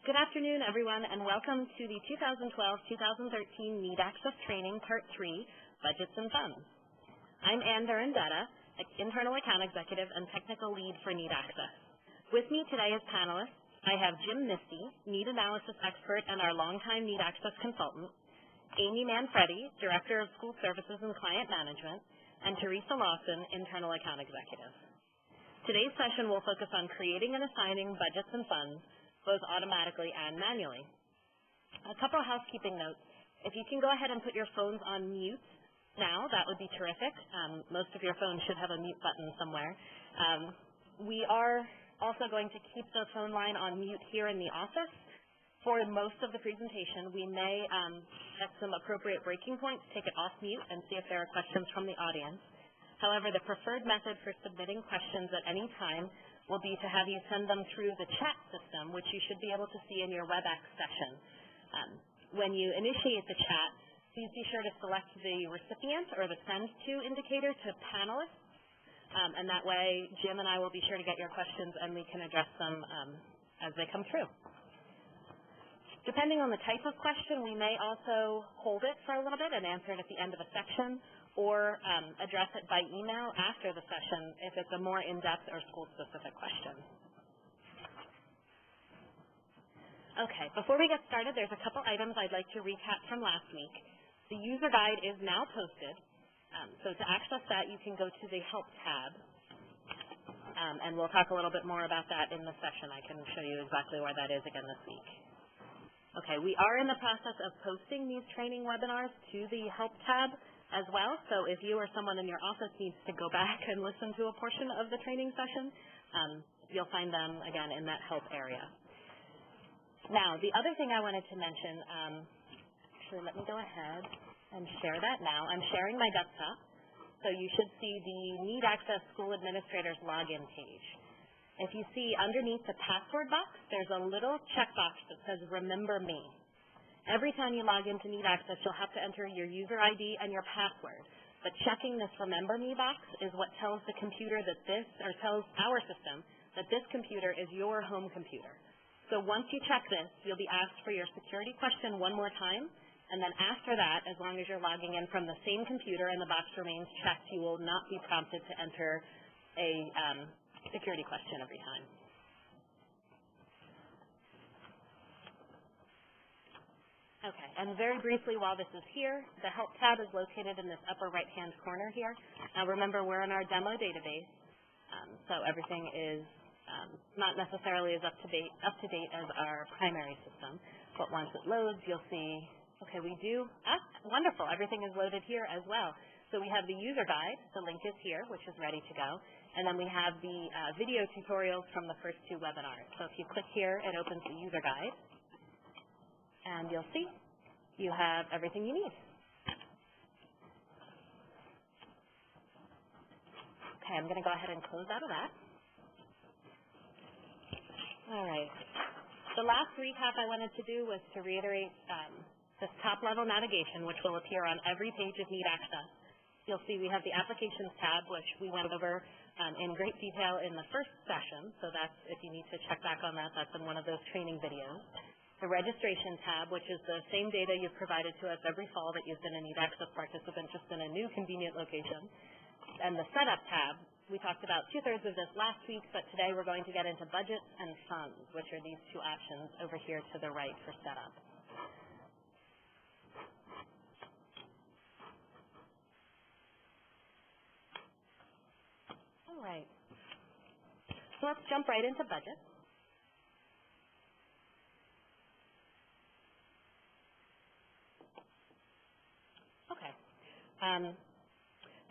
Good afternoon, everyone, and welcome to the 2012-2013 Need Access Training Part 3, Budgets and Funds. I'm Ann Durandetta, Internal Account Executive and Technical Lead for Need Access. With me today as panelists, I have Jim Misty, Need Analysis Expert and our longtime Need Access Consultant, Amy Manfredi, Director of School Services and Client Management, and Teresa Lawson, Internal Account Executive. Today's session will focus on creating and assigning budgets and funds, both automatically and manually. A couple of housekeeping notes. If you can go ahead and put your phones on mute now, that would be terrific. Most of your phones should have a mute button somewhere. We are also going to keep the phone line on mute here in the office. For most of the presentation, we may, at some appropriate breaking points, take it off mute and see if there are questions from the audience. However, the preferred method for submitting questions at any time will be to have you send them through the chat system, which you should be able to see in your WebEx session. When you initiate the chat, please be sure to select the recipient or the send to indicator to panelists, and that way Jim and I will be sure to get your questions and we can address them as they come through. Depending on the type of question, we may also hold it for a little bit and answer it at the end of a section, or address it by email after the session if it's a more in-depth or school-specific question. Okay, before we get started, there's a couple items I'd like to recap from last week. The user guide is now posted, so to access that, you can go to the Help tab, and we'll talk a little bit more about that in the session. I can show you exactly where that is again this week. Okay, we are in the process of posting these training webinars to the Help tab as well, so if you or someone in your office needs to go back and listen to a portion of the training session, you'll find them, again, in that Help area. Now, the other thing I wanted to mention, actually let me go ahead and share that now. I'm sharing my desktop, so you should see the Need Access School Administrator's login page. If you see underneath the password box, there's a little checkbox that says Remember Me. Every time you log into Need Access, you'll have to enter your user ID and your password. But checking this Remember Me box is what tells the computer that this, or tells our system, that this computer is your home computer. So once you check this, you'll be asked for your security question one more time, and then after that, as long as you're logging in from the same computer and the box remains checked, you will not be prompted to enter a security question every time. Okay, and very briefly while this is here, the Help tab is located in this upper right-hand corner here. Now remember, we're in our demo database, so everything is not necessarily as up to date as our primary system, but once it loads, you'll see, okay, we do, wonderful, everything is loaded here as well. So we have the user guide, the link is here, which is ready to go, and then we have the video tutorials from the first two webinars. So if you click here, it opens the user guide, and you'll see you have everything you need. Okay, I'm going to go ahead and close out of that. All right. The last recap I wanted to do was to reiterate this top-level navigation, which will appear on every page of Need Access. You'll see we have the Applications tab, which we went over in great detail in the first session, so that's, if you need to check back on that, that's in one of those training videos. The Registration tab, which is the same data you've provided to us every fall that you've been a Need Access participant, just in a new convenient location. And the Setup tab, we talked about two-thirds of this last week, but today we're going to get into budgets and funds, which are these two options over here to the right for setup. All right. So let's jump right into budgets. Okay.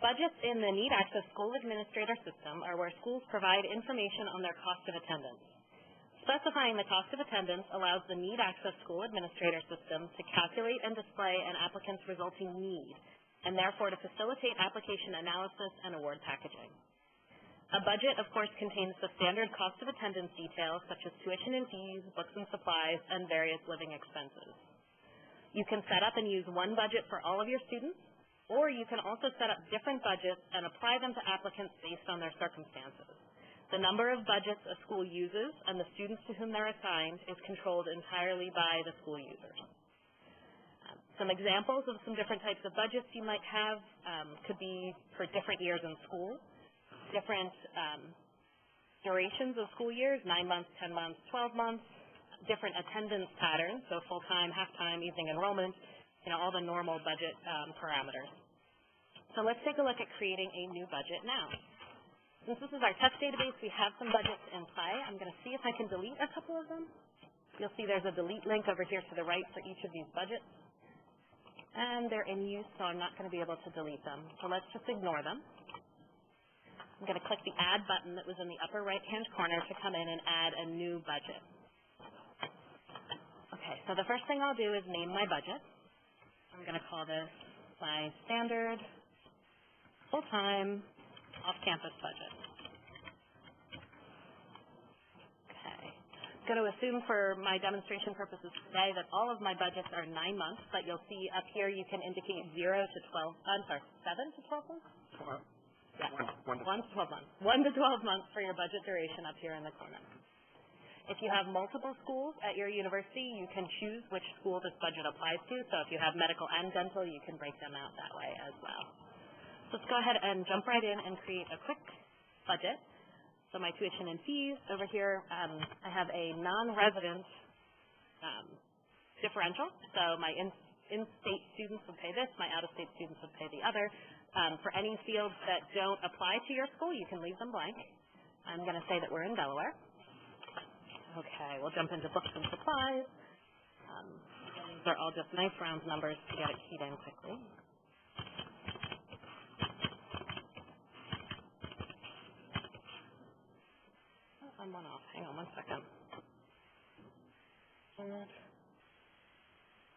Budgets in the Need Access School Administrator system are where schools provide information on their cost of attendance. Specifying the cost of attendance allows the Need Access School Administrator system to calculate and display an applicant's resulting need, and therefore to facilitate application analysis and award packaging. A budget, of course, contains the standard cost of attendance details, such as tuition and fees, books and supplies, and various living expenses. You can set up and use one budget for all of your students, or you can also set up different budgets and apply them to applicants based on their circumstances. The number of budgets a school uses and the students to whom they're assigned is controlled entirely by the school users. Some examples of some different types of budgets you might have could be for different years in school, different durations of school years, 9 months, 10 months, 12 months, different attendance patterns, so full-time, half-time, evening enrollment, all the normal budget parameters. So let's take a look at creating a new budget now. Since this is our test database, we have some budgets in play. I'm going to see if I can delete a couple of them. You'll see there's a delete link over here to the right for each of these budgets. And they're in use, so I'm not going to be able to delete them. So let's just ignore them. I'm going to click the Add button that was in the upper right-hand corner to come in and add a new budget. Okay, so the first thing I'll do is name my budget. I'm going to call this my standard full-time off-campus budget. Okay. I'm going to assume for my demonstration purposes today that all of my budgets are 9 months, but you'll see up here you can indicate 0 to 12, I'm sorry, 7 to 12 months? Yeah. 1 to 12 months. 1 to 12 months for your budget duration up here in the corner. If you have multiple schools at your university, you can choose which school this budget applies to. So if you have medical and dental, you can break them out that way as well. Let's go ahead and jump right in and create a quick budget. So my tuition and fees over here, I have a non-resident differential. So my in-state students would pay this, my out-of-state students would pay the other. For any fields that don't apply to your school, you can leave them blank. I'm going to say that we're in Delaware. Okay, we'll jump into books and supplies. These are all just nice round numbers to get it keyed in quickly. I'm one off. Hang on 1 second.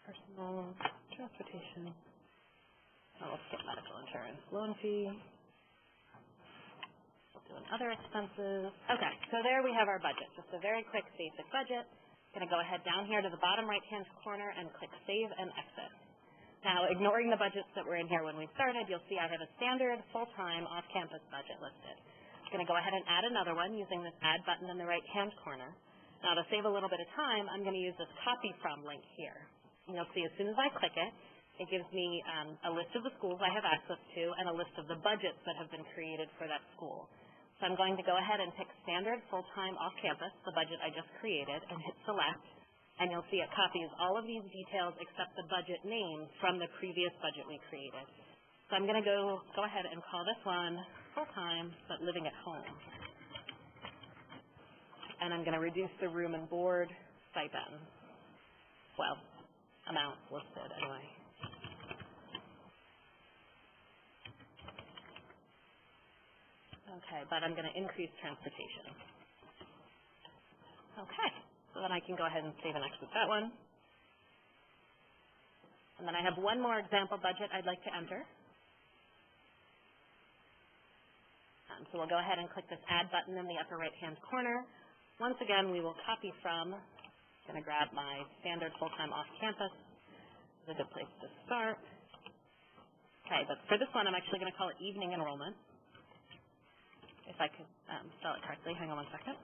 Personal transportation. Oh, let's get medical insurance. Loan fee. We'll do other expenses. Okay, so there we have our budget. Just a very quick basic budget. I'm going to go ahead down here to the bottom right-hand corner and click Save and Exit. Now, ignoring the budgets that were in here when we started, you'll see I have a standard full-time off-campus budget listed. I'm going to go ahead and add another one using this Add button in the right-hand corner. Now, to save a little bit of time, I'm going to use this Copy From link here. And you'll see as soon as I click it, it gives me a list of the schools I have access to and a list of the budgets that have been created for that school. So I'm going to go ahead and pick Standard Full-Time Off-Campus, the budget I just created, and hit Select. And you'll see it copies all of these details except the budget name from the previous budget we created. So I'm going to go ahead and call this one full-time, but living at home. And I'm going to reduce the room and board stipend. Well, amounts listed anyway. Okay, but I'm going to increase transportation. Okay, so then I can go ahead and save and exit that one. And then I have one more example budget I'd like to enter. So we'll go ahead and click this Add button in the upper right-hand corner. Once again, we will copy from. I'm going to grab my standard full-time off-campus. It's a good place to start. Okay, but for this one, I'm actually going to call it evening enrollment. If I could spell it correctly. Hang on 1 second.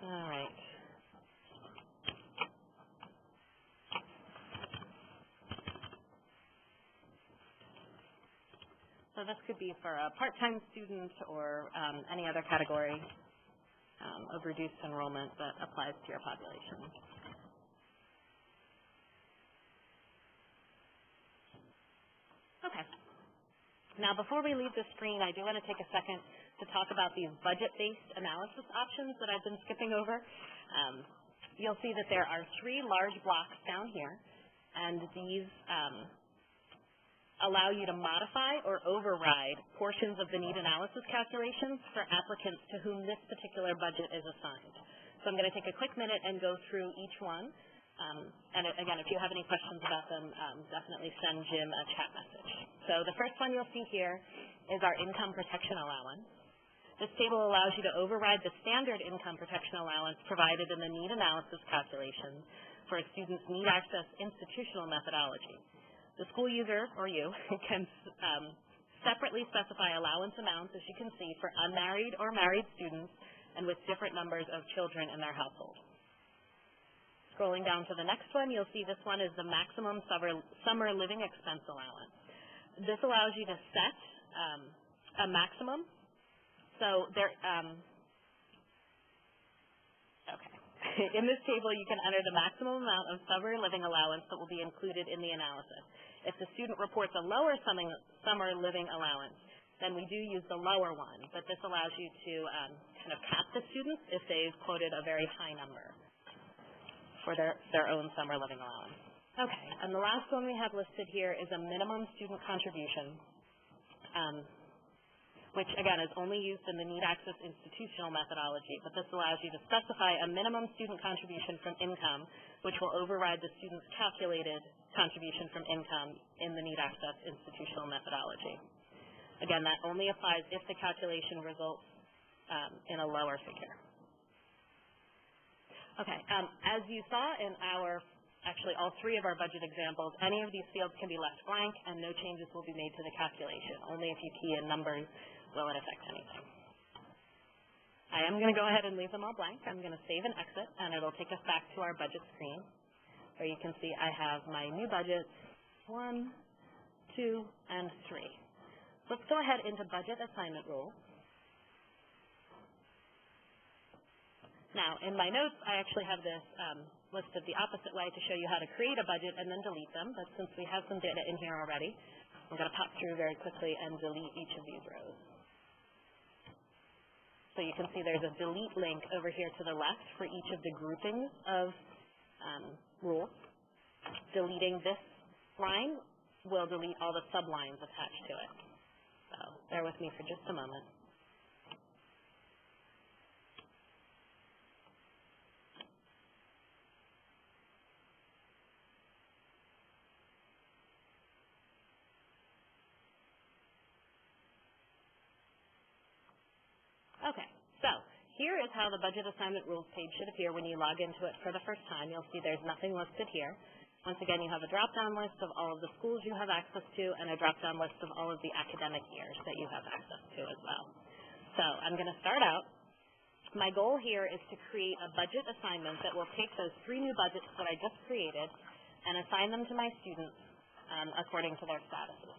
All right. So this could be for a part-time student or any other category of reduced enrollment that applies to your population. Okay. Now, before we leave the screen, I do want to take a second to talk about these budget-based analysis options that I've been skipping over. You'll see that there are 3 large blocks down here, and these allow you to modify or override portions of the need analysis calculations for applicants to whom this particular budget is assigned. So I'm going to take a quick minute and go through each one. And again, if you have any questions about them, definitely send Jim a chat message. So the first one you'll see here is our income protection allowance. This table allows you to override the standard income protection allowance provided in the need analysis calculation for a student's need access institutional methodology. The school user, or you, can separately specify allowance amounts, as you can see, for unmarried or married students and with different numbers of children in their household. Scrolling down to the next one, you'll see this one is the maximum summer living expense allowance. This allows you to set a maximum. So there, in this table, you can enter the maximum amount of summer living allowance that will be included in the analysis. If the student reports a lower summer living allowance, then we do use the lower one, but this allows you to kind of cap the students if they've quoted a very high number for their own summer living allowance. Okay, and the last one we have listed here is a minimum student contribution, which, again, is only used in the Need Access institutional methodology, but this allows you to specify a minimum student contribution from income, which will override the student's calculated contribution from income in the Need Access institutional methodology. Again, that only applies if the calculation results in a lower figure. Okay, as you saw in actually all three of our budget examples, any of these fields can be left blank and no changes will be made to the calculation. Only if you key in numbers will it affect anything. I am going to go ahead and leave them all blank. I'm going to save and exit, and it'll take us back to our budget screen, where you can see I have my new budgets 1, 2, and 3. Let's go ahead into budget assignment rules. Now, in my notes, I actually have this listed the opposite way to show you how to create a budget and then delete them, but since we have some data in here already, I'm going to pop through very quickly and delete each of these rows. So you can see there's a delete link over here to the left for each of the groupings of rules. Deleting this line will delete all the sublines attached to it. So bear with me for just a moment. Okay, so here is how the budget assignment rules page should appear when you log into it for the first time. You'll see there's nothing listed here. Once again, you have a drop-down list of all of the schools you have access to and a drop-down list of all of the academic years that you have access to as well. So I'm going to start out. My goal here is to create a budget assignment that will take those 3 new budgets that I just created and assign them to my students according to their statuses.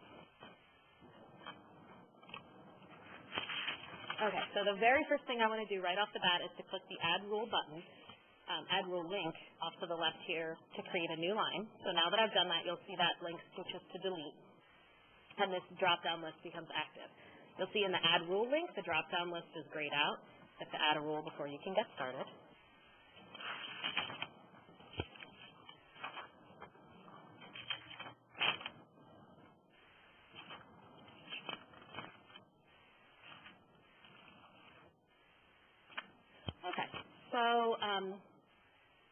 Okay, so the very first thing I want to do right off the bat is to click the Add Rule button, Add Rule link off to the left here to create a new line. So now that I've done that, you'll see that link switches to delete, and this drop-down list becomes active. You'll see in the Add Rule link, the drop-down list is grayed out. You have to add a rule before you can get started. Okay, so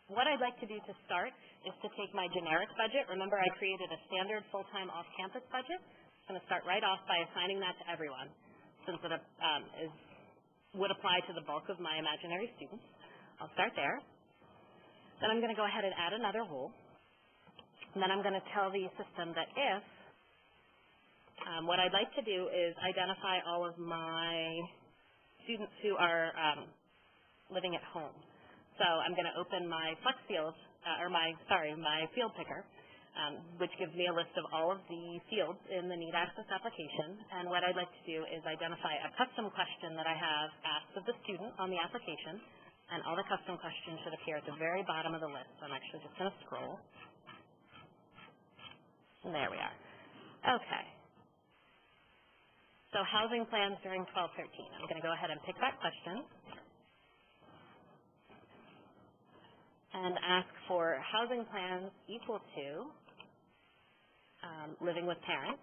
what I'd like to do to start is to take my generic budget. Remember, I created a standard full-time off-campus budget. I'm going to start right off by assigning that to everyone, since it would apply to the bulk of my imaginary students. I'll start there. Then I'm going to go ahead and add another rule. And then I'm going to tell the system that if, what I'd like to do is identify all of my students who are living at home. So I'm going to open my flex field, my field picker, which gives me a list of all of the fields in the Need Access application. And what I'd like to do is identify a custom question that I have asked of the student on the application. And all the custom questions should appear at the very bottom of the list. So I'm actually just going to scroll. And there we are. Okay. So housing plans during 12-13. I'm going to go ahead and pick that question and ask for housing plans equal to living with parents.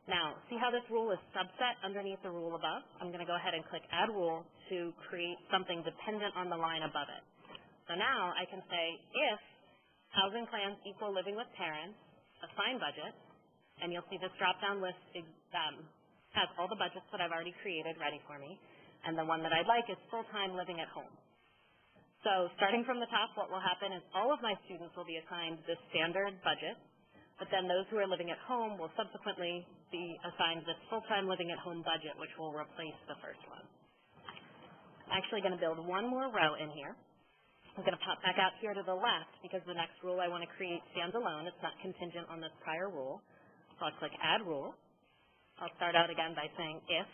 Now, see how this rule is subset underneath the rule above? I'm going to go ahead and click Add Rule to create something dependent on the line above it. So now I can say if housing plans equal living with parents, assign budget, and you'll see this drop-down list has all the budgets that I've already created ready for me, and the one that I'd like is full-time living at home. So starting from the top, what will happen is all of my students will be assigned this standard budget. but then those who are living at home will subsequently be assigned this full-time living at home budget, which will replace the first one. I'm actually going to build one more row in here. I'm going to pop back out here to the left because the next rule I want to create stands alone. It's not contingent on this prior rule. So I'll click Add Rule. I'll start out again by saying if.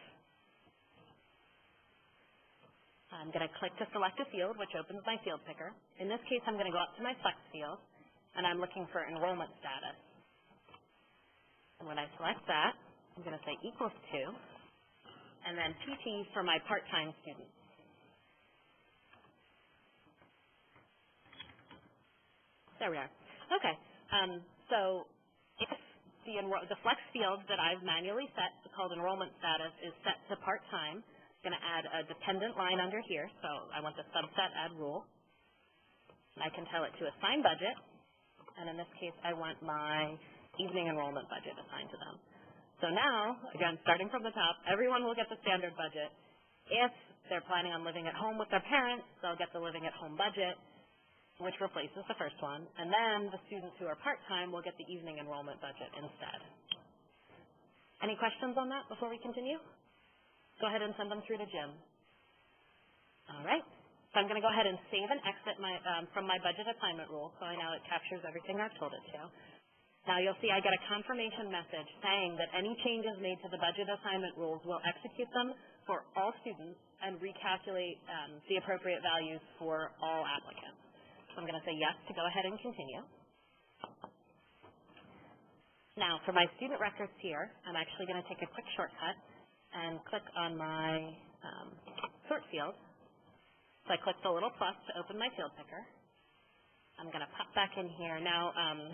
I'm going to click to select a field, which opens my field picker. In this case, I'm going to go up to my Flex field, and I'm looking for enrollment status. And when I select that, I'm going to say equals to, and then PT for my part-time student. There we are. Okay. So if the Flex field that I've manually set, called enrollment status, is set to part-time, I'm going to add a dependent line under here. So I want the subset add rule. And I can tell it to assign budget. And in this case, I want my evening enrollment budget assigned to them. So now, again, starting from the top, everyone will get the standard budget. If they're planning on living at home with their parents, they'll get the living at home budget, which replaces the first one. And then the students who are part-time will get the evening enrollment budget instead. Any questions on that before we continue? Go ahead and send them through to Jim. All right. So I'm going to go ahead and save and exit from my budget assignment rule, so I know it captures everything I've told it to. Now you'll see I get a confirmation message saying that any changes made to the budget assignment rules will execute them for all students and recalculate the appropriate values for all applicants. So I'm going to say yes to go ahead and continue. Now for my student records here, I'm actually going to take a quick shortcut and click on my sort field. So I click the little plus to open my field picker. I'm going to pop back in here. Now, let's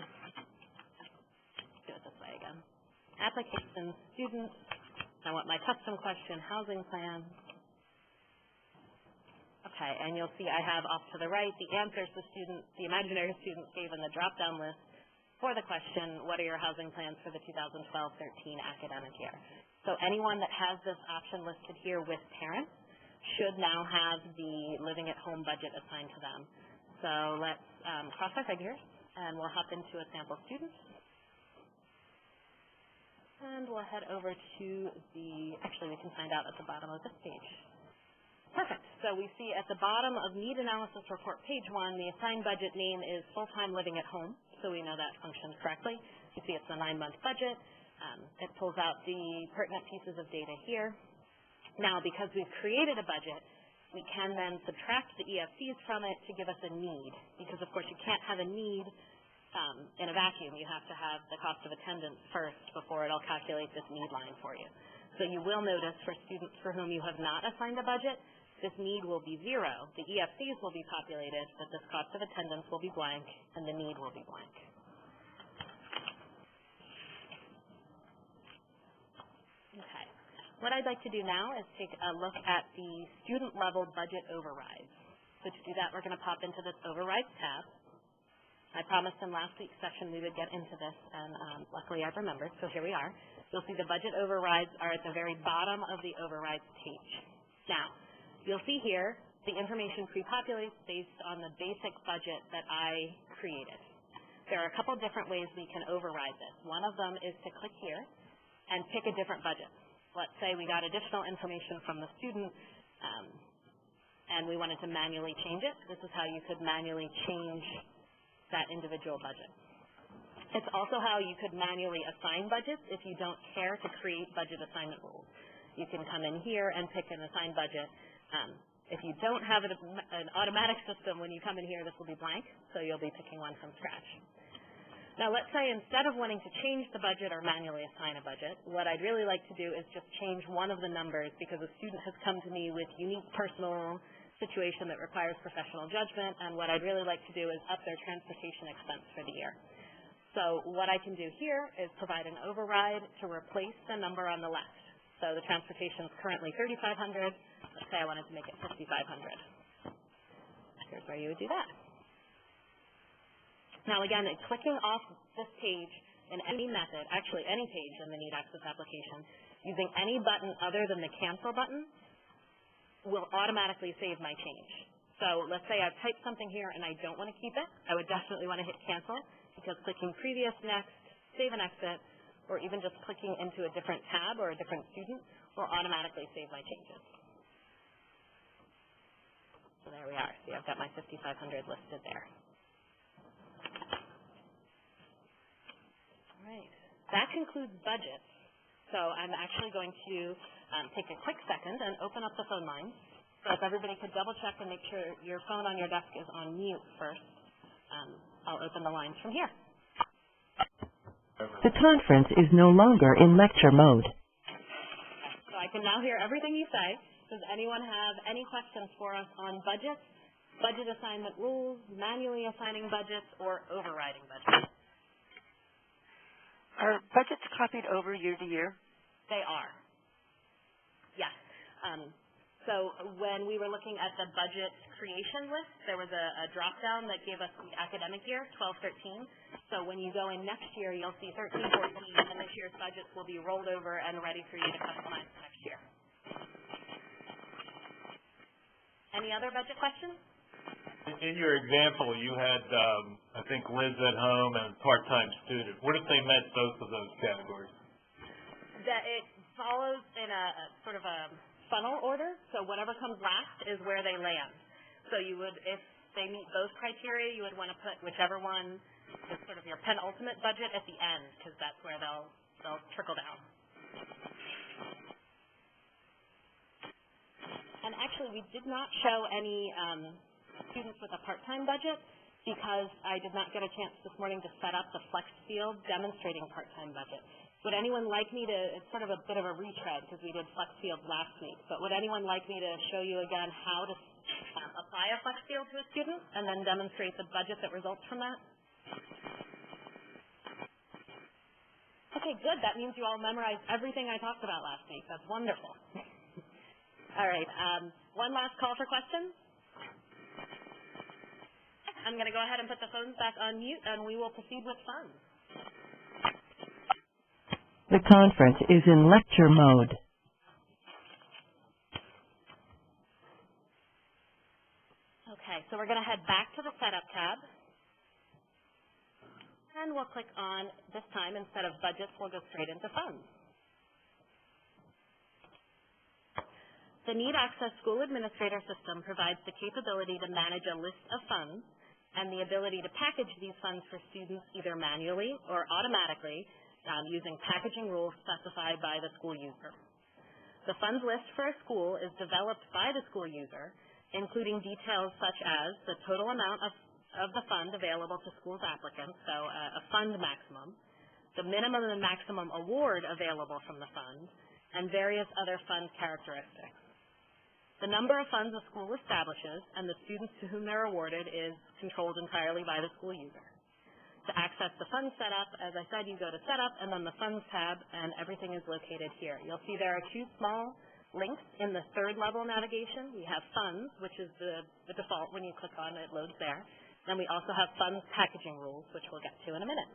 do it this way again. Application, students. I want my custom question, housing plan. Okay, and you'll see I have off to the right the answers the imaginary students gave in the drop-down list for the question, what are your housing plans for the 2012-13 academic year? So anyone that has this option listed here with parents should now have the living at home budget assigned to them. So let's cross our fingers, and we'll hop into a sample student. And we'll head over to actually we can find out at the bottom of this page. Perfect. So we see at the bottom of Need Analysis Report, page 1, the assigned budget name is Full-Time Living at Home, so we know that functions correctly. You see it's the 9-month budget. It pulls out the pertinent pieces of data here. Now, because we've created a budget, we can then subtract the EFCs from it to give us a need, because, of course, you can't have a need in a vacuum. You have to have the cost of attendance first before it'll calculate this need line for you. So you will notice for students for whom you have not assigned a budget, this need will be 0. The EFCs will be populated, but this cost of attendance will be blank, and the need will be blank. Okay. What I'd like to do now is take a look at the student-level budget overrides. So to do that, we're going to pop into this Overrides tab. I promised in last week's session we would get into this, and luckily I've remembered, so here we are. You'll see the budget overrides are at the very bottom of the overrides page. Now, you'll see here the information pre-populates based on the basic budget that I created. There are a couple different ways we can override this. One of them is to click here and pick a different budget. Let's say we got additional information from the student and we wanted to manually change it. This is how you could manually change that individual budget. It's also how you could manually assign budgets if you don't care to create budget assignment rules. You can come in here and pick an assigned budget. If you don't have an automatic system, when you come in here, this will be blank, so you'll be picking one from scratch. Now, let's say instead of wanting to change the budget or manually assign a budget, what I'd really like to do is just change one of the numbers because a student has come to me with unique personal situation that requires professional judgment, and what I'd really like to do is up their transportation expense for the year. So what I can do here is provide an override to replace the number on the left. So the transportation is currently $3,500. Let's say I wanted to make it $5,500. Here's where you would do that. Now again, clicking off this page in any method, actually any page in the Need Access application, using any button other than the cancel button will automatically save my change. So let's say I've typed something here and I don't want to keep it. I would definitely want to hit cancel because clicking previous, next, save and exit, or even just clicking into a different tab or a different student will automatically save my changes. So there we are. See, I've got my 5,500 listed there. All right. That concludes budgets. So I'm actually going to take a quick second and open up the phone lines. So if everybody could double check and make sure your phone on your desk is on mute first, I'll open the lines from here. The conference is no longer in lecture mode. So I can now hear everything you say. Does anyone have any questions for us on budgets, budget assignment rules, manually assigning budgets, or overriding budgets? Are budgets copied over year to year? They are. Yes. So when we were looking at the budget creation list, there was a drop-down that gave us the academic year, 12-13. So when you go in next year, you'll see 13-14, and this year's budgets will be rolled over and ready for you to customize next year. Any other budget questions? In your example, you had, I think, lives at home and part-time student. What if they met both of those categories? That it follows in a sort of a funnel order, so whatever comes last is where they land. So you would, if they meet both criteria, you would want to put whichever one is sort of your penultimate budget at the end, because that's where they'll trickle down. And actually, we did not show any students with a part-time budget because I did not get a chance this morning to set up the flex field demonstrating part-time budget. Would anyone like me to, it's sort of a bit of a retread because we did flex field last week, but would anyone like me to show you again how to apply a flex field to a student and then demonstrate the budget that results from that? Okay, good. That means you all memorized everything I talked about last week. That's wonderful. All right, one last call for questions. I'm going to go ahead and put the phones back on mute, and we will proceed with funds. The conference is in lecture mode. Okay, so we're going to head back to the Setup tab. And we'll click on, this time, instead of budgets, we'll go straight into funds. The Need Access School Administrator System provides the capability to manage a list of funds and the ability to package these funds for students either manually or automatically using packaging rules specified by the school user. The funds list for a school is developed by the school user, including details such as the total amount of the fund available to schools applicants, so a fund maximum, the minimum and maximum award available from the fund, and various other fund characteristics. The number of funds a school establishes and the students to whom they're awarded is controlled entirely by the school user. To access the funds setup, as I said, you go to Setup and then the Funds tab, and everything is located here. You'll see there are two small links in the third level navigation. We have Funds, which is the default. When you click on it, it loads there. Then we also have Funds packaging rules, which we'll get to in a minute.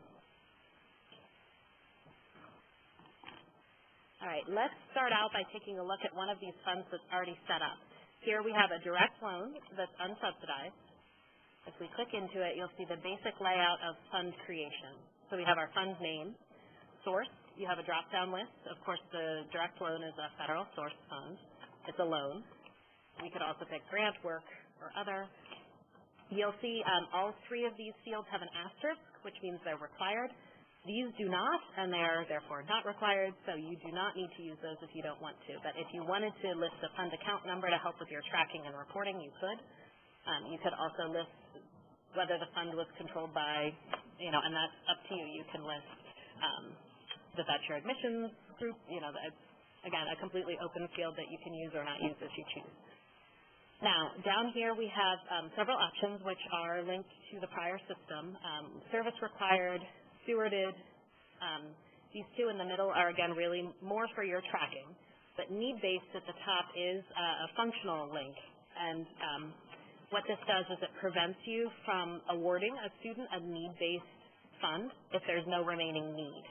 All right, let's start out by taking a look at one of these funds that's already set up. Here we have a direct loan that's unsubsidized. If we click into it, you'll see the basic layout of fund creation. So we have our fund name, source. You have a drop-down list. Of course, the direct loan is a federal source fund. It's a loan. We could also pick grant work or other. You'll see all three of these fields have an asterisk, which means they're required. These do not, and they are therefore not required, so you do not need to use those if you don't want to. But if you wanted to list a fund account number to help with your tracking and reporting, you could. You could also list whether the fund was controlled by, and that's up to you. You can list the Vetcher admissions group, again, a completely open field that you can use or not use as you choose. Now, down here we have several options which are linked to the prior system. Service required, stewarded. These two in the middle are, again, really more for your tracking. But need-based at the top is a functional link. And what this does is it prevents you from awarding a student a need-based fund if there's no remaining need.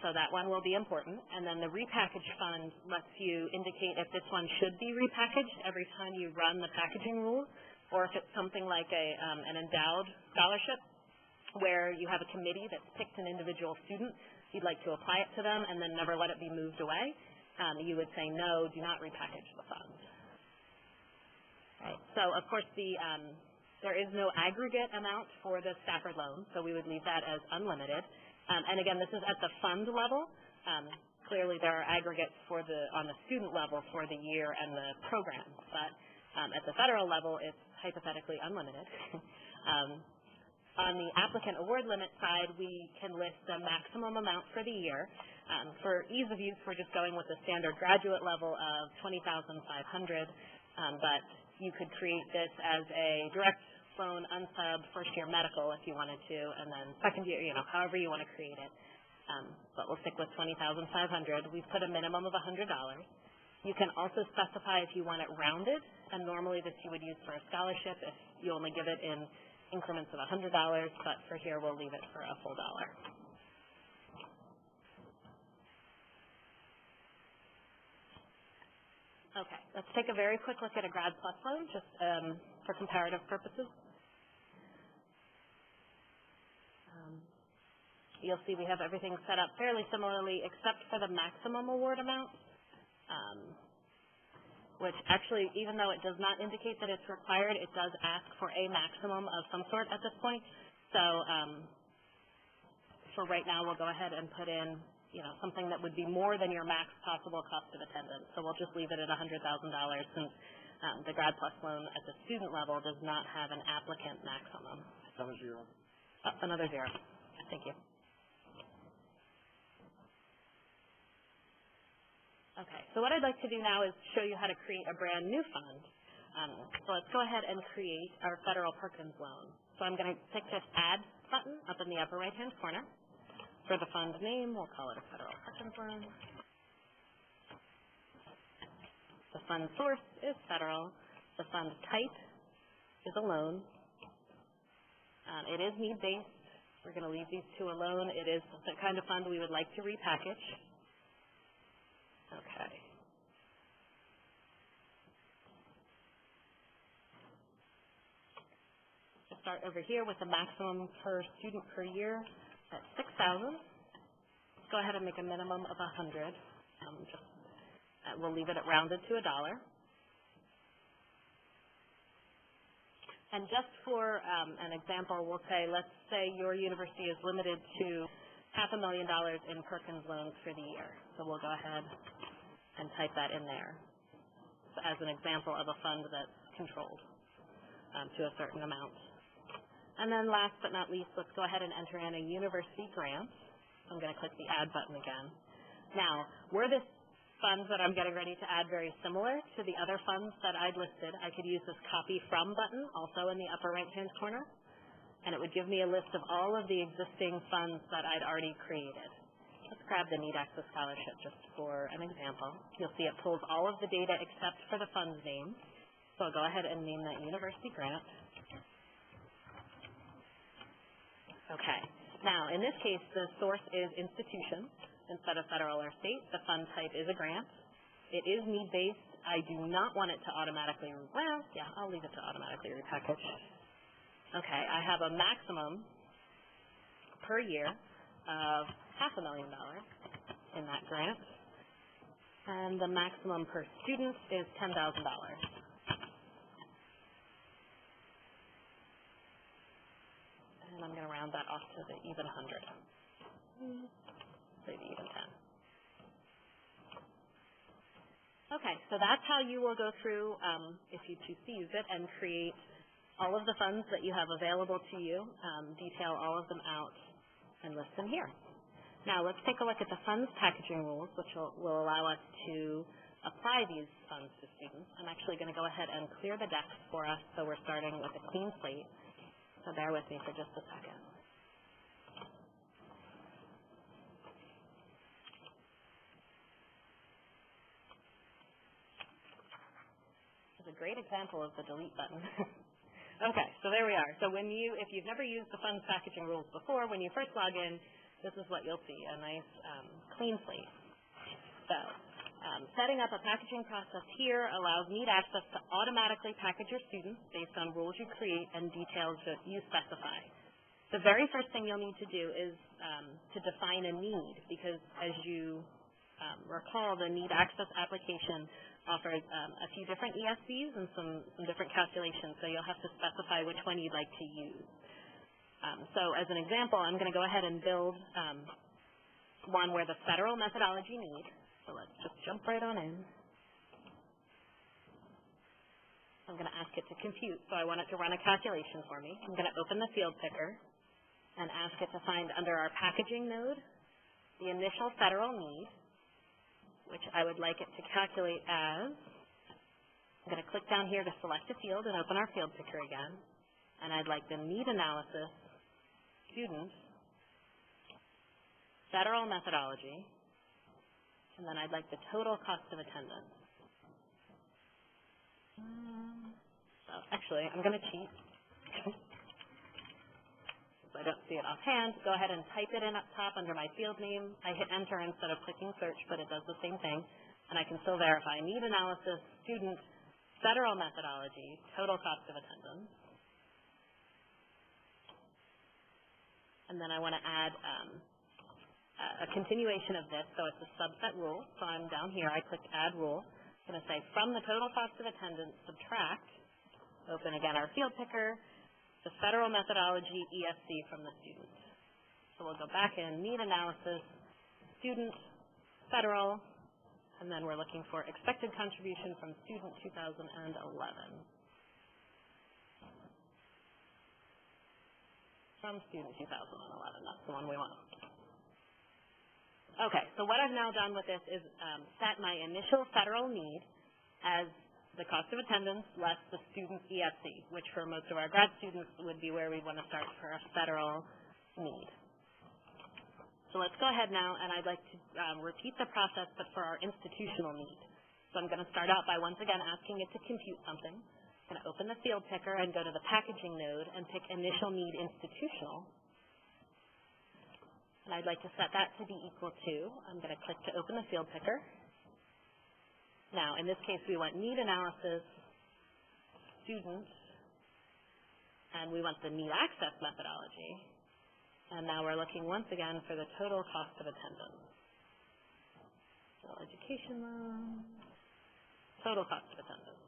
So that one will be important. And then the repackaged fund lets you indicate if this one should be repackaged every time you run the packaging rules, or if it's something like an endowed scholarship, where you have a committee that's picked an individual student, you'd like to apply it to them and then never let it be moved away, you would say, no, do not repackage the funds. Right. So, of course, there is no aggregate amount for the Stafford loan, so we would leave that as unlimited. And again, this is at the fund level. Clearly, there are aggregates on the student level for the year and the program, but at the federal level, it's hypothetically unlimited. On the applicant award limit side, we can list the maximum amount for the year. For ease of use, we're just going with the standard graduate level of $20,500, but you could create this as a direct loan unsub first-year medical if you wanted to, and then second year, however you want to create it. But we'll stick with $20,500. We've put a minimum of $100. You can also specify if you want it rounded, and normally this you would use for a scholarship if you only give it in increments of $100, but for here we'll leave it for a full dollar. Okay, let's take a very quick look at a Grad Plus loan, just for comparative purposes. You'll see we have everything set up fairly similarly except for the maximum award amount, which actually, even though it does not indicate that it's required, it does ask for a maximum of some sort at this point. So for right now, we'll go ahead and put in something that would be more than your max possible cost of attendance. So we'll just leave it at $100,000 since the Grad Plus loan at the student level does not have an applicant maximum. Another zero. Another zero. Thank you. Okay, so what I'd like to do now is show you how to create a brand new fund. So let's go ahead and create our federal Perkins loan. So I'm going to click this Add button up in the upper right-hand corner. For the fund name, we'll call it a federal Perkins loan. The fund source is federal. The fund type is a loan. It is need-based. We're going to leave these two alone. It is the kind of fund we would like to repackage. Okay. We'll start over here with the maximum per student per year at $6,000. Let's go ahead and make a minimum of $100. We'll leave it at rounded to $1. And just for an example, we'll say, let's say your university is limited to $500,000 in Perkins loans for the year. So we'll go ahead and type that in there as an example of a fund that's controlled to a certain amount. And then last but not least, let's go ahead and enter in a university grant. I'm going to click the Add button again. Now, were this funds that I'm getting ready to add very similar to the other funds that I'd listed, I could use this Copy From button also in the upper right-hand corner, and it would give me a list of all of the existing funds that I'd already created. Let's grab the Need Access Scholarship just for an example. You'll see it pulls all of the data except for the fund's name. So I'll go ahead and name that University Grant. Okay. Now, in this case, the source is institution instead of federal or state. The fund type is a grant. It is need-based. I do not want it to automatically, I'll leave it to automatically repackage. Okay, I have a maximum per year of $500,000 in that grant. And the maximum per student is $10,000. And I'm going to round that off to the even 100. Say the even 10. Okay, so that's how you will go through, if you choose to use it, and create all of the funds that you have available to you, detail all of them out, and list them here. Now let's take a look at the funds packaging rules, which will allow us to apply these funds to students. I'm actually going to go ahead and clear the decks for us, so we're starting with a clean slate. So bear with me for just a second. This is a great example of the delete button. Okay, so there we are. So if you've never used the funds packaging rules before, when you first log in, this is what you'll see, a nice clean slate. So setting up a packaging process here allows Need Access to automatically package your students based on rules you create and details that you specify. The very first thing you'll need to do is to define a need, because as you recall, the need access application offers a few different ESCs and some different calculations, so you'll have to specify which one you'd like to use. So as an example, I'm going to go ahead and build one where the federal methodology need, so let's just jump right on in. I'm going to ask it to compute, so I want it to run a calculation for me. I'm going to open the field picker and ask it to find under our packaging node the initial federal need, which I would like it to calculate as, I'm going to click down here to select a field and open our field picker again, and I'd like the need analysis, student, federal methodology, and then I'd like the total cost of attendance. So actually, I'm going to cheat. So I don't see it offhand. Go ahead and type it in up top under my field name. I hit enter instead of clicking search, but it does the same thing. And I can still verify need analysis, student, federal methodology, total cost of attendance. And then I want to add a continuation of this, so it's a subset rule. So I'm down here, I clicked add rule. I'm going to say from the total cost of attendance, subtract, open again our field picker, the federal methodology ESC from the student. So we'll go back in, need analysis, student, federal, and then we're looking for expected contribution from student 2011. From student 2011, that's the one we want. Okay, so what I've now done with this is set my initial federal need as the cost of attendance less the student ESC, which for most of our grad students would be where we want to start for a federal need. So let's go ahead now, and I'd like to repeat the process, but for our institutional need. So I'm going to start out by once again asking it to compute something. I'm going to open the field picker and go to the packaging node and pick initial need institutional. And I'd like to set that to be equal to, I'm going to click to open the field picker. Now, in this case, we want need analysis, student, and we want the need access methodology. And now we're looking once again for the total cost of attendance. So education loan, total cost of attendance.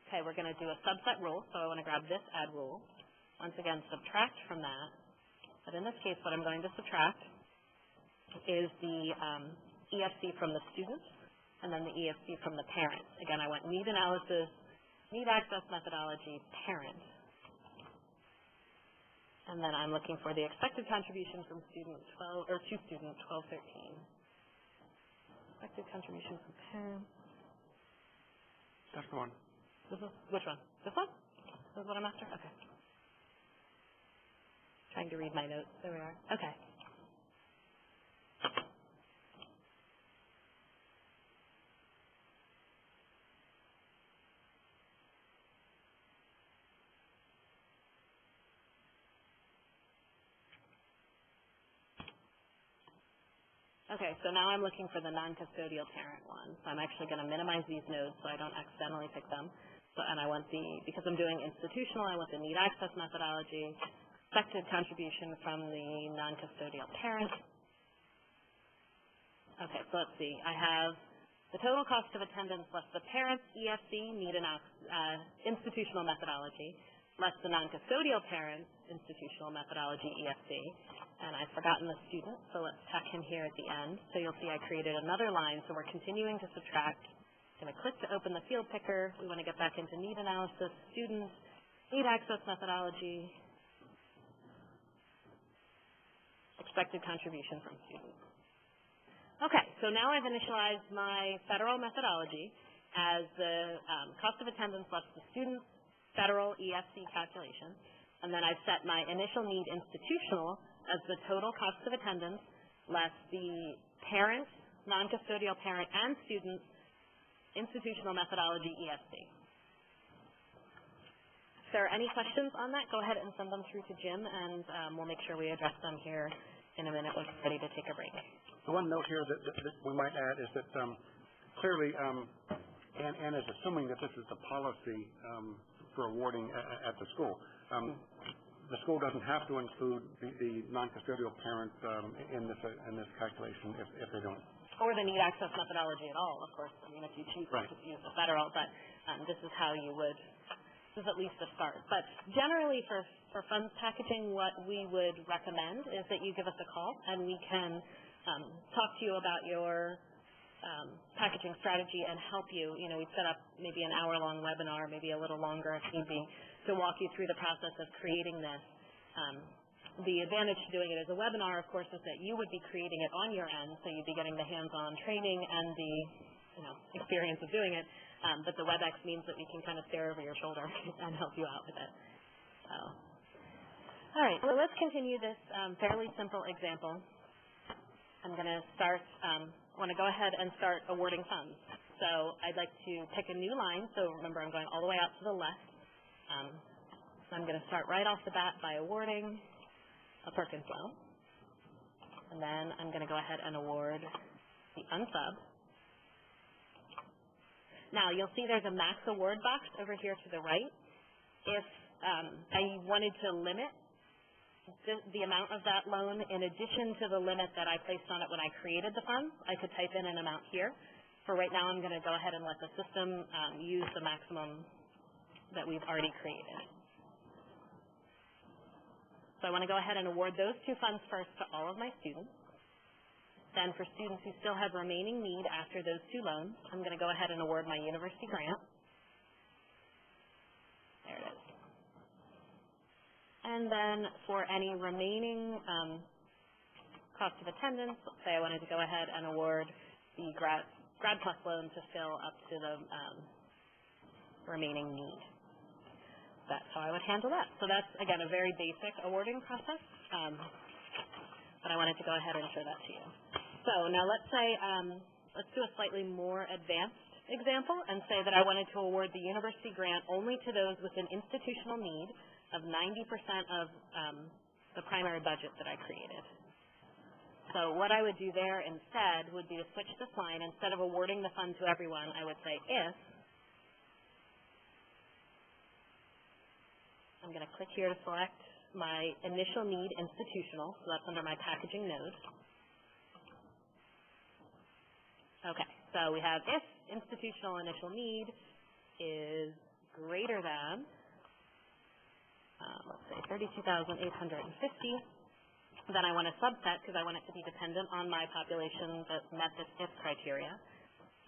Okay, we're going to do a subset rule, so I want to grab this add rule. Once again, subtract from that. But in this case, what I'm going to subtract is the ESC from the student and then the ESC from the parent. Again, I want need analysis, need access methodology, parent. And then I'm looking for the expected contribution from student 12, or to student 1213. Expected contribution from parent. That's the one. Which one? This one? This is what I'm after? Okay. Trying to read my notes. There we are. Okay. Okay, so now I'm looking for the non-custodial parent one. So I'm actually going to minimize these nodes so I don't accidentally pick them. So, and I want because I'm doing institutional, I want the need access methodology, expected contribution from the non-custodial parent. Okay, so let's see. I have the total cost of attendance less the parent's ESC, need institutional methodology, less the non-custodial parent's institutional methodology ESC. And I've forgotten the student, so let's tack him here at the end. So you'll see I created another line, so we're continuing to subtract. I'm going to click to open the field picker. We want to get back into need analysis, students, need access methodology, expected contribution from students. Okay, so now I've initialized my federal methodology as the cost of attendance less the student federal ESC calculation. And then I've set my initial need institutional as the total cost of attendance less the parent, non-custodial parent, and student institutional methodology ESC. If there are any questions on that, go ahead and send them through to Jim, and we'll make sure we address them here in a minute when we're ready to take a break. The one note here that we might add is that clearly Ann is assuming that this is the policy for awarding at the school. The school doesn't have to include the non-custodial parent in this calculation if they don't. Or the need access methodology at all, of course. I mean, if you choose to use the federal, but this is how you would. This is at least a start. But generally, for funds packaging, what we would recommend is that you give us a call and we can talk to you about your packaging strategy and help you. You know, we'd set up maybe an hour-long webinar, maybe a little longer if need be, to walk you through the process of creating this. The advantage to doing it as a webinar, of course, is that you would be creating it on your end, so you'd be getting the hands-on training and the experience of doing it. But the WebEx means that we can kind of stare over your shoulder and help you out with it. So, all right, so let's continue this fairly simple example. I'm going to start. I want to go ahead and start awarding funds. So I'd like to pick a new line. So remember, I'm going all the way out to the left. So I'm going to start right off the bat by awarding a Perkins loan. And then I'm going to go ahead and award the unsub. Now, you'll see there's a max award box over here to the right. If I wanted to limit the amount of that loan in addition to the limit that I placed on it when I created the funds, I could type in an amount here. For right now, I'm going to go ahead and let the system use the maximum that we've already created. So I want to go ahead and award those two funds first to all of my students. Then for students who still have remaining need after those two loans, I'm going to go ahead and award my university grant. There it is. And then for any remaining cost of attendance, let's say I wanted to go ahead and award the Grad Plus loan to fill up to the remaining need. That's how I would handle that. So that's, again, a very basic awarding process, but I wanted to go ahead and show that to you. So now let's say, let's do a slightly more advanced example and say that I wanted to award the university grant only to those with an institutional need of 90% of the primary budget that I created. So what I would do there instead would be to switch this line. Instead of awarding the fund to everyone, I would say if. I'm going to click here to select my initial need institutional, so that's under my packaging node. Okay, so we have if institutional initial need is greater than, let's say 32,850, then I want to subset because I want it to be dependent on my population that met this if criteria.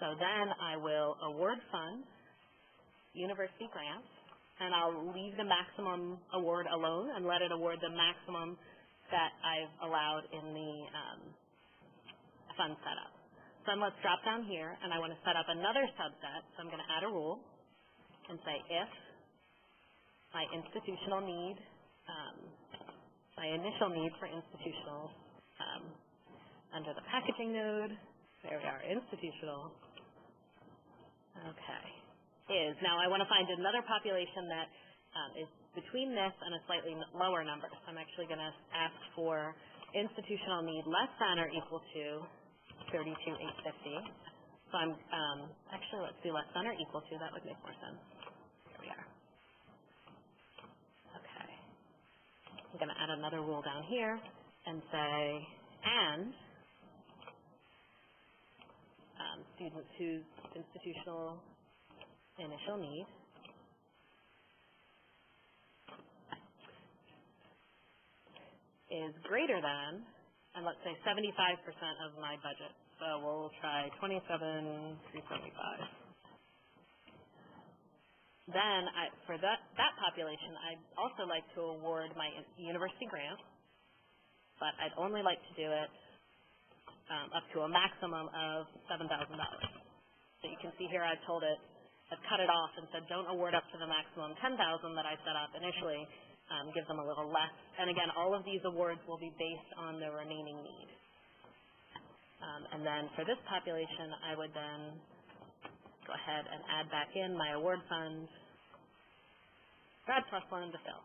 So then I will award fund, university grant, and I'll leave the maximum award alone and let it award the maximum that I've allowed in the fund setup. So then let's drop down here, and I want to set up another subset. So I'm going to add a rule and say if my institutional need, my initial need for institutional under the packaging node, there we are, institutional, okay, is. Now I want to find another population that is between this and a slightly lower number. So I'm actually going to ask for institutional need less than or equal to 32,850. So I'm actually, let's do less than or equal to. That would make more sense. Here we are. Okay. I'm going to add another rule down here and say and students whose institutional initial need is greater than, and let's say 75% of my budget. So we'll try 27,375. Then for that population, I'd also like to award my university grant, but I'd only like to do it up to a maximum of $7,000. So you can see here I've told it, I've cut it off and said don't award up to the maximum $10,000 that I set up initially, give them a little less. And again, all of these awards will be based on the remaining need. And then for this population, I would then go ahead and add back in my award fund, Grad Plus loan to fill.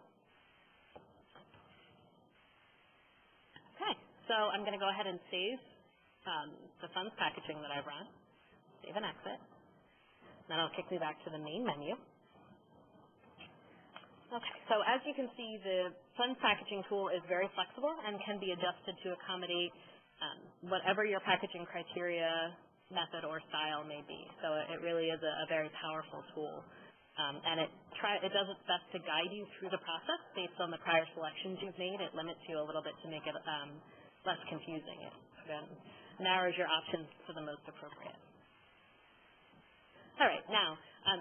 Okay, so I'm going to go ahead and save the funds packaging that I've run, save and exit. Then it'll kick me back to the main menu. Okay, so as you can see, the funds packaging tool is very flexible and can be adjusted to accommodate whatever your packaging criteria, method, or style may be. So it really is a very powerful tool. And it does its best to guide you through the process based on the prior selections you've made. It limits you a little bit to make it less confusing. It narrows your options to the most appropriate. All right, now,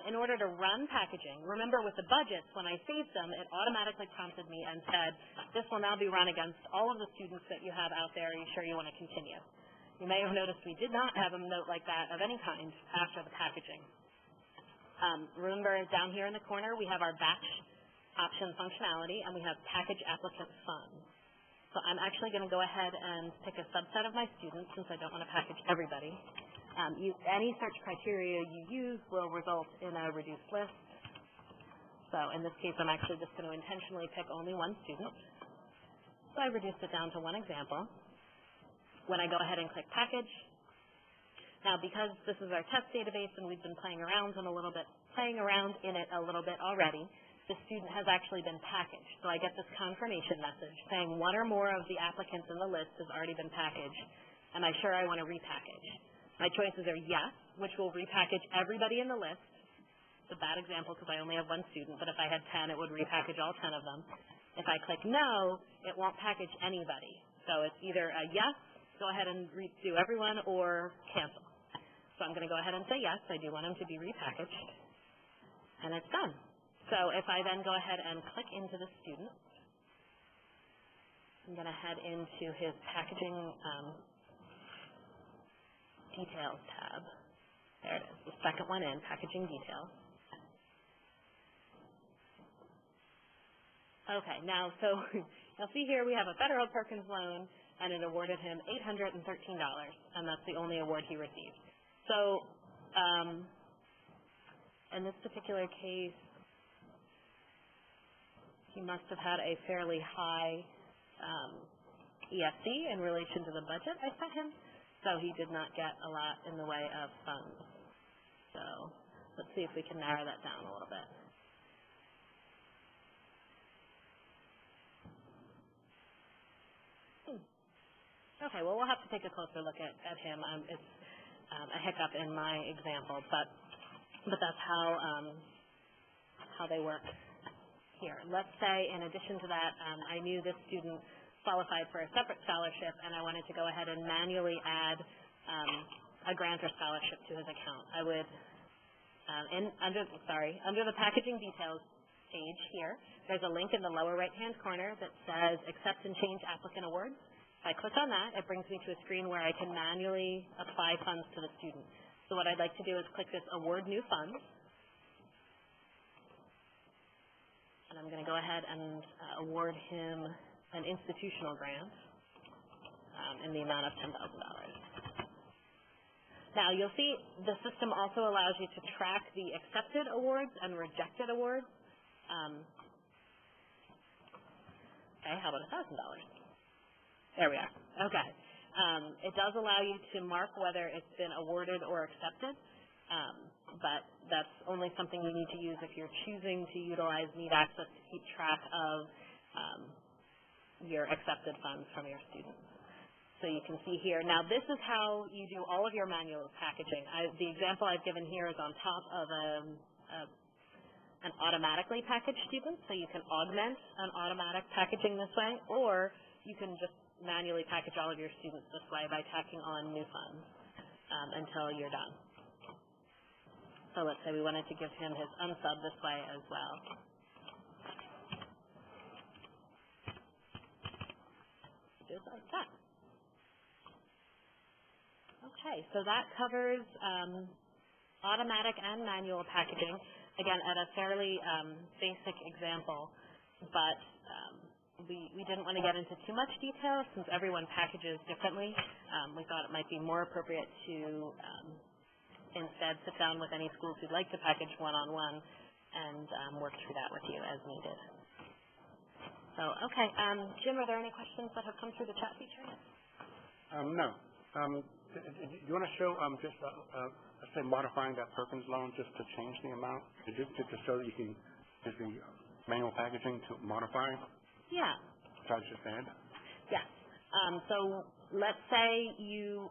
in order to run packaging, remember with the budgets, when I saved them, it automatically prompted me and said, this will now be run against all of the students that you have out there. Are you sure you want to continue? You may have noticed we did not have a note like that of any kind after the packaging. Remember down here in the corner, we have our batch option functionality, and we have package applicant funds. So I'm actually going to go ahead and pick a subset of my students since I don't want to package everybody. Any search criteria you use will result in a reduced list. So in this case, I'm actually just going to intentionally pick only one student. So I reduced it down to one example. When I go ahead and click package, now because this is our test database and we've been playing around in it a little bit already, the student has actually been packaged. So I get this confirmation message saying one or more of the applicants in the list has already been packaged. Am I sure I want to repackage? My choices are yes, which will repackage everybody in the list. It's a bad example because I only have one student, but if I had 10, it would repackage all 10 of them. If I click no, it won't package anybody. So it's either a yes, go ahead and redo everyone, or cancel. So I'm going to go ahead and say yes, I do want them to be repackaged, and it's done. So if I then go ahead and click into the student, I'm going to head into his packaging details tab. There it is, the second one in, packaging details. Okay, now, so you'll see here we have a federal Perkins loan, and it awarded him $813, and that's the only award he received. So, in this particular case, he must have had a fairly high EFC in relation to the budget I sent him. So he did not get a lot in the way of funds. So let's see if we can narrow that down a little bit. Okay, well, we'll have to take a closer look at him. It's a hiccup in my example, but that's how they work here. Let's say, in addition to that, I knew this student qualified for a separate scholarship, and I wanted to go ahead and manually add a grant or scholarship to his account. I would, under the packaging details page here, there's a link in the lower right-hand corner that says Accept and Change Applicant Awards. If I click on that, it brings me to a screen where I can manually apply funds to the student. So what I'd like to do is click this Award New Funds, and I'm going to go ahead and award him an institutional grant in the amount of $10,000. Now, you'll see the system also allows you to track the accepted awards and rejected awards. Okay, how about $1,000? There we are. Okay. It does allow you to mark whether it's been awarded or accepted, but that's only something you need to use if you're choosing to utilize Need Access to keep track of your accepted funds from your students. So you can see here. Now, this is how you do all of your manual packaging. The example I've given here is on top of an automatically packaged student, so you can augment an automatic packaging this way, or you can just manually package all of your students this way by tacking on new funds until you're done. So let's say we wanted to give him his unsub this way as well. Just like that. Okay, so that covers automatic and manual packaging, again, at a fairly basic example, but we didn't want to get into too much detail since everyone packages differently. We thought it might be more appropriate to instead sit down with any schools who'd like to package one-on-one and work through that with you as needed. So, okay, Jim, are there any questions that have come through the chat feature? No. Do you want to show just, let's say, modifying that Perkins loan just to change the amount, just so you can, manual packaging to modify, Yeah. which I just said. Yes. So let's say you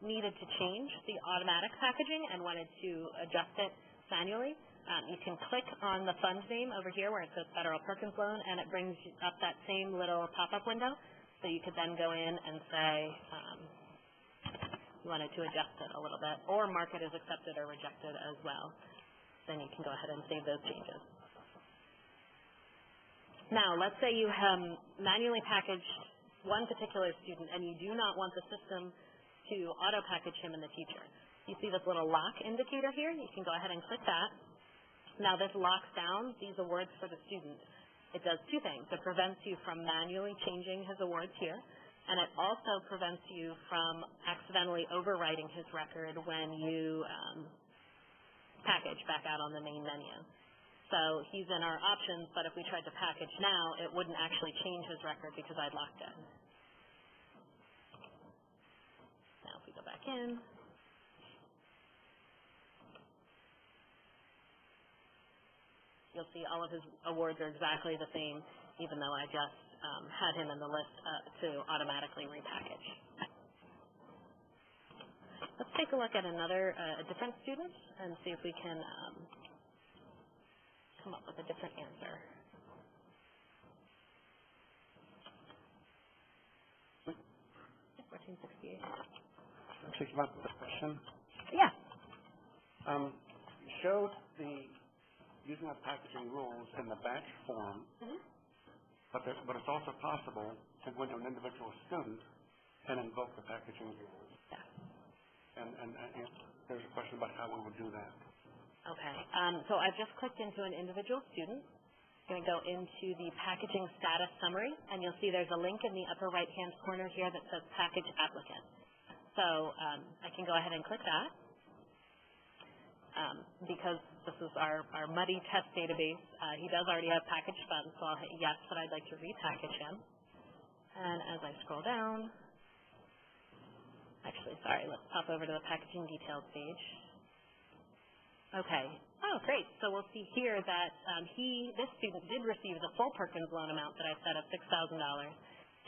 needed to change the automatic packaging and wanted to adjust it manually. You can click on the fund name over here where it says Federal Perkins Loan, and it brings up that same little pop-up window. So you could then go in and say you wanted to adjust it a little bit, or mark it as accepted or rejected as well. Then you can go ahead and save those changes. Now, let's say you have manually packaged one particular student and you do not want the system to auto-package him in the future. You see this little lock indicator here? You can go ahead and click that. Now this locks down these awards for the student. It does two things. It prevents you from manually changing his awards here, and it also prevents you from accidentally overwriting his record when you package back out on the main menu. So he's in our options, but if we tried to package now, it wouldn't actually change his record because I'd locked it. Now if we go back in, you'll see all of his awards are exactly the same, even though I just had him in the list to automatically repackage. Let's take a look at another, a different student and see if we can come up with a different answer. $14.68. Think about the question. Yeah. You showed the using of packaging rules in the batch form, but it's also possible to go into an individual student and invoke the packaging rules. Yeah. And there's a question about how we would do that. Okay. So I've just clicked into an individual student. I'm going to go into the packaging status summary, and you'll see there's a link in the upper right-hand corner here that says package applicant. So I can go ahead and click that. Because this is our muddy test database, he does already have packaged funds, so I'll hit yes, but I'd like to repackage him. And as I scroll down, actually, sorry, let's pop over to the packaging details page. Okay. Oh, great. So we'll see here that this student did receive the full Perkins loan amount that I said of $6,000,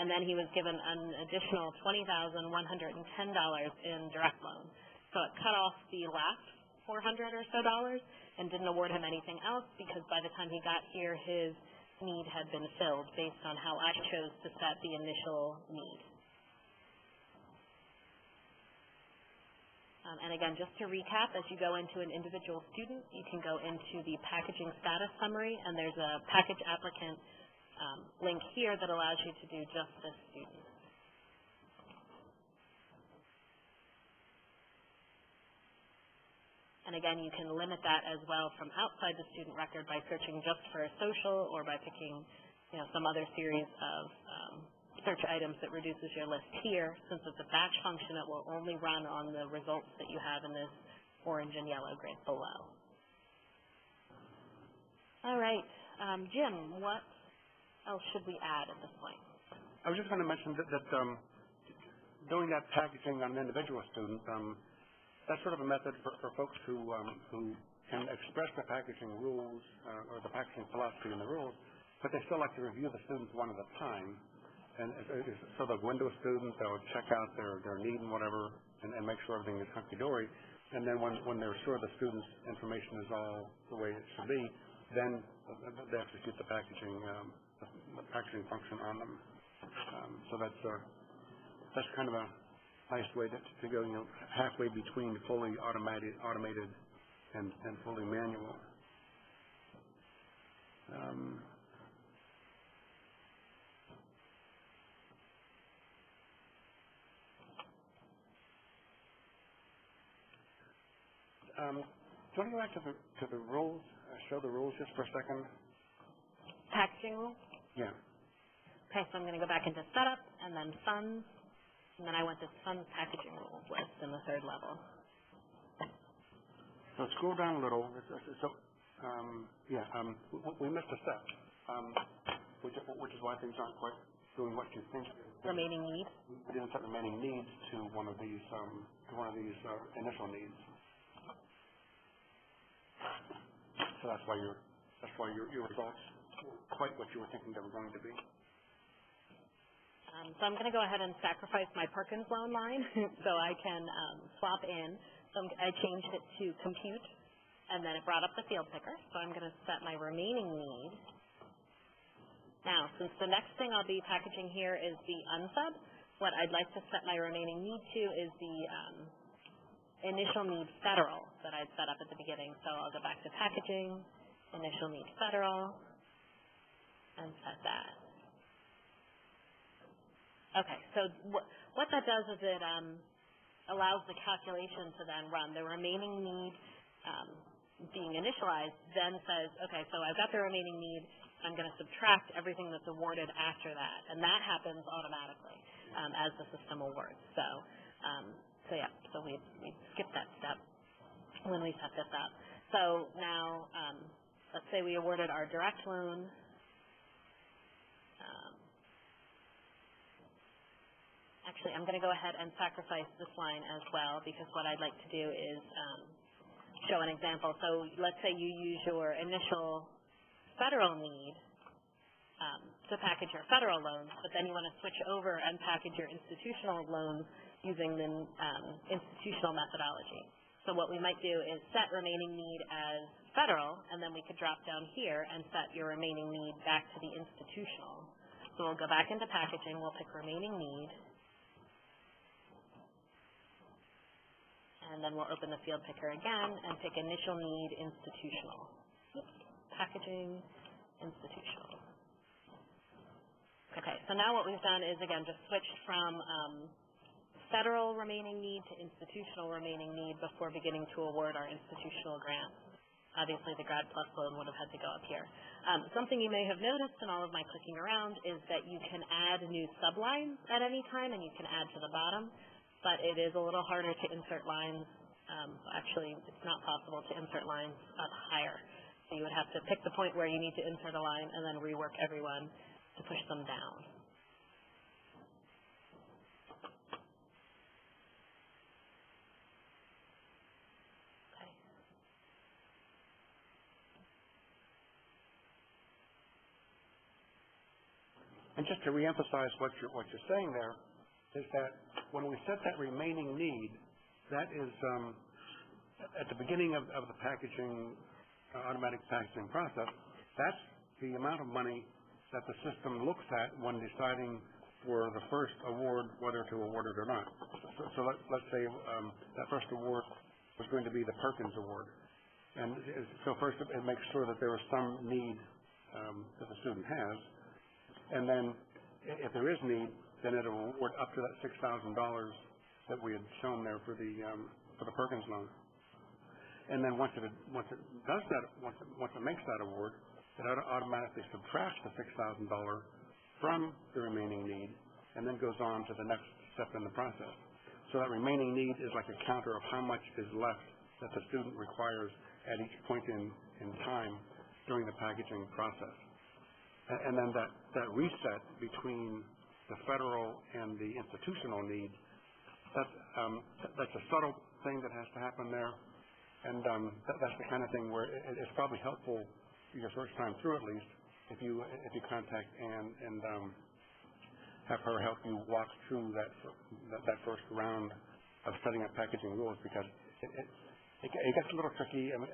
and then he was given an additional $20,110 in direct loan. So it cut off the last $400 or so and didn't award him anything else because by the time he got here, his need had been filled based on how I chose to set the initial need. And again, just to recap, as you go into an individual student, you can go into the packaging status summary, and there's a package applicant link here that allows you to do just this student. And again, you can limit that as well from outside the student record by searching just for a social or by picking, some other series of search items that reduces your list here. Since it's a batch function, it will only run on the results that you have in this orange and yellow grid below. All right. Jim, what else should we add at this point? I was just going to mention that doing that packaging on an individual student, that's sort of a method for folks who can express the packaging rules or the packaging philosophy in the rules, but they still like to review the students one at a time. And so the window student, they'll check out their need and whatever and make sure everything is hunky-dory. And then when they're sure the student's information is all the way it should be, then they execute the packaging function on them. So that's kind of a nice way to go, halfway between fully automated and fully manual. Do you want to go back to the rules? Show the rules just for a second. Packaging rules? Yeah. Okay, so I'm going to go back into setup and then funds, and then I want this funds packaging rules list in the third level. So scroll down a little. We missed a step, which is why things aren't quite doing what you think. Remaining needs? We didn't set remaining needs to one of these initial needs. So that's why your results quite what you were thinking they were going to be? So I'm going to go ahead and sacrifice my Perkins loan line so I can swap in. So I changed it to compute, and then it brought up the field picker. So I'm going to set my remaining need. Now, since the next thing I'll be packaging here is the unsub, what I'd like to set my remaining need to is the initial need federal that I'd set up at the beginning. So I'll go back to packaging, initial need federal, and set that. Okay, so what that does is it allows the calculation to then run. The remaining need being initialized then says, okay, so I've got the remaining need. I'm going to subtract everything that's awarded after that, and that happens automatically as the system awards. So we skipped that step when we set this up. So now, let's say we awarded our direct loan. Actually, I'm going to go ahead and sacrifice this line as well, because what I'd like to do is show an example. So let's say you use your initial federal need to package your federal loans, but then you want to switch over and package your institutional loans using the institutional methodology. So what we might do is set remaining need as federal, and then we could drop down here and set your remaining need back to the institutional. So we'll go back into packaging, we'll pick remaining need, and then we'll open the field picker again and pick initial need institutional. Oops. Packaging, institutional. Okay, so now what we've done is, again, just switched from federal remaining need to institutional remaining need before beginning to award our institutional grant. Obviously, the Grad Plus loan would have had to go up here. Something you may have noticed in all of my clicking around is that you can add new sublines at any time, and you can add to the bottom. But it is a little harder to insert lines. Actually, it's not possible to insert lines up higher. So you would have to pick the point where you need to insert a line and then rework everyone to push them down. Okay. And just to reemphasize what you're saying there, is that when we set that remaining need, that is at the beginning of the packaging, automatic packaging process, that's the amount of money that the system looks at when deciding for the first award whether to award it or not. So let's say that first award was going to be the Perkins Award. And so first it makes sure that there is some need that the student has. And then if there is need, then it will award up to that $6,000 that we had shown there for the Perkins loan. And then once it does that, once it makes that award, it automatically subtracts the $6,000 from the remaining need, and then goes on to the next step in the process. So that remaining need is like a counter of how much is left that the student requires at each point in time during the packaging process. And then that reset between the federal and the institutional need, that's a subtle thing that has to happen there, and that's the kind of thing where it's probably helpful your first time through, at least, if you contact Anne and have her help you walk through that first round of setting up packaging rules, because it gets a little tricky. I mean,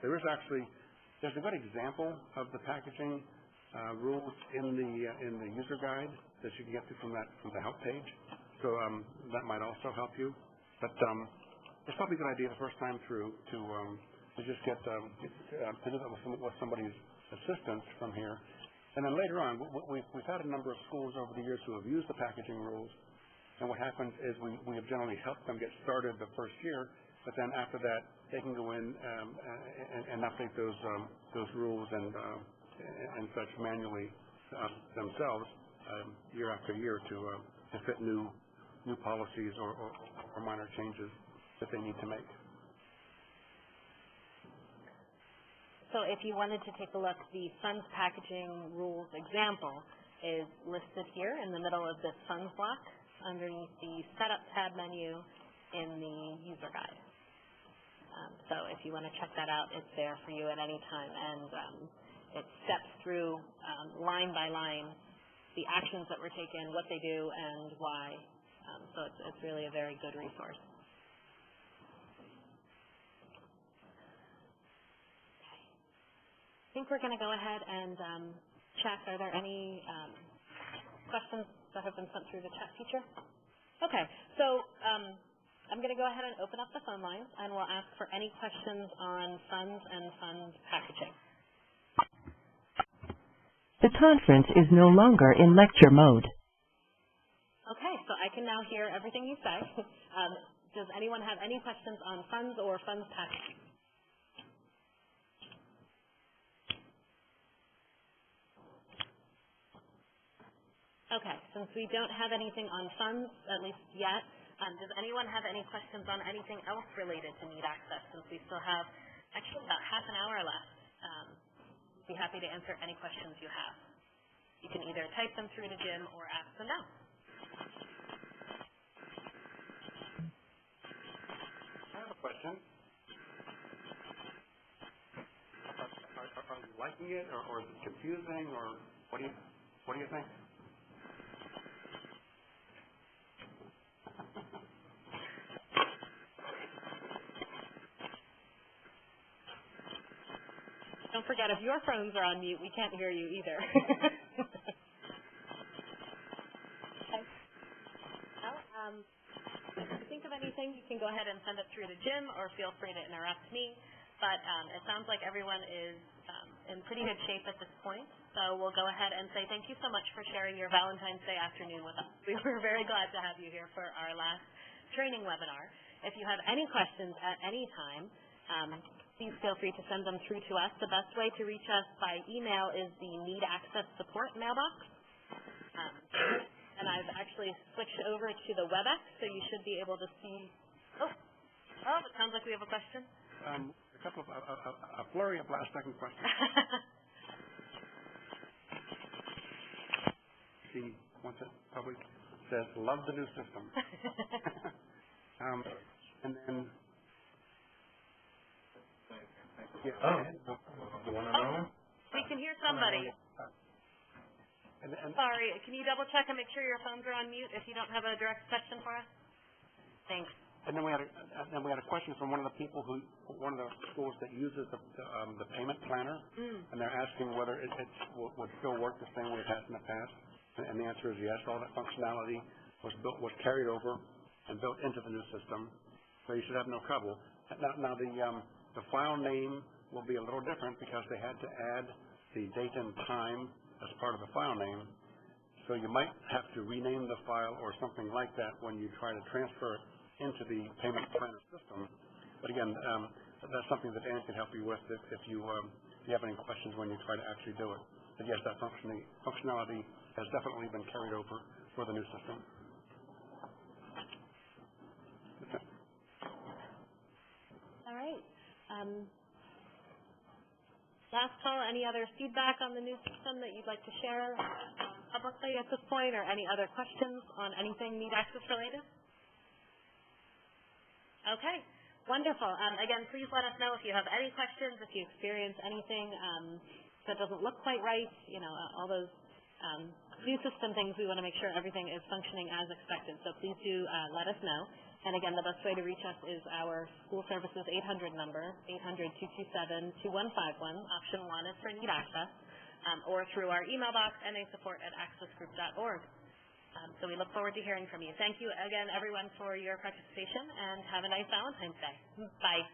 there's a good example of the packaging rules in the user guide that you can get to from the help page. So that might also help you. But it's probably a good idea the first time through to just get to do that with somebody's assistance from here. And then later on, we've had a number of schools over the years who have used the packaging rules. And what happens is we have generally helped them get started the first year, but then after that, they can go in and update those rules and such manually themselves year after year to fit new policies or minor changes that they need to make. So if you wanted to take a look, the funds packaging rules example is listed here in the middle of this funds block underneath the setup tab menu in the user guide. So if you want to check that out, it's there for you at any time. And it steps through line by line the actions that were taken, what they do, and why. So it's really a very good resource. I think we're going to go ahead and check. Are there any questions that have been sent through the chat feature? Okay, so I'm going to go ahead and open up the phone lines, and we'll ask for any questions on funds and fund packaging. The conference is no longer in lecture mode. Okay, so I can now hear everything you say. Does anyone have any questions on funds or funds packaging? Okay, since we don't have anything on funds, at least yet, does anyone have any questions on anything else related to Need Access, since we still have actually about half an hour left? Be happy to answer any questions you have. You can either type them through to Jim or ask them now. I have a question. Are you liking it, or is it confusing, or what do you think? Don't forget, if your phones are on mute, we can't hear you either. Okay. Well, if you think of anything, you can go ahead and send it through to Jim, or feel free to interrupt me. But it sounds like everyone is in pretty good shape at this point. So we'll go ahead and say thank you so much for sharing your Valentine's Day afternoon with us. We were very glad to have you here for our last training webinar. If you have any questions at any time, please feel free to send them through to us. The best way to reach us by email is the Need Access Support mailbox. And I've actually switched over to the WebEx, so you should be able to see. Oh, it sounds like we have a question. A couple of a flurry of last-second questions. She wants it public. Says, "Love the new system." And then. Yeah. You want to know? We can hear somebody. Sorry, can you double check and make sure your phones are on mute if you don't have a direct question for us? Thanks. And then we had a question from one of the people one of the schools that uses the payment planner, and they're asking whether it would still work the same way it has in the past. And the answer is yes. All that functionality was carried over and built into the new system, so you should have no trouble. Now the file name will be a little different because they had to add the date and time as part of the file name. So you might have to rename the file or something like that when you try to transfer it into the payment planner system. But again, that's something that Ann can help you with if you have any questions when you try to actually do it. But yes, that functionality has definitely been carried over for the new system. Okay. All right. Last call, any other feedback on the new system that you'd like to share publicly at this point, or any other questions on anything Need Access related? Okay, wonderful. Again, please let us know if you have any questions, if you experience anything that doesn't look quite right, all those new system things. We want to make sure everything is functioning as expected, so please do let us know. And again, the best way to reach us is our school services 800 number, 800-227-2151. Option 1 is for Need Access, or through our email box, nasupport@accessgroup.org. So we look forward to hearing from you. Thank you again, everyone, for your participation, and have a nice Valentine's Day. Bye.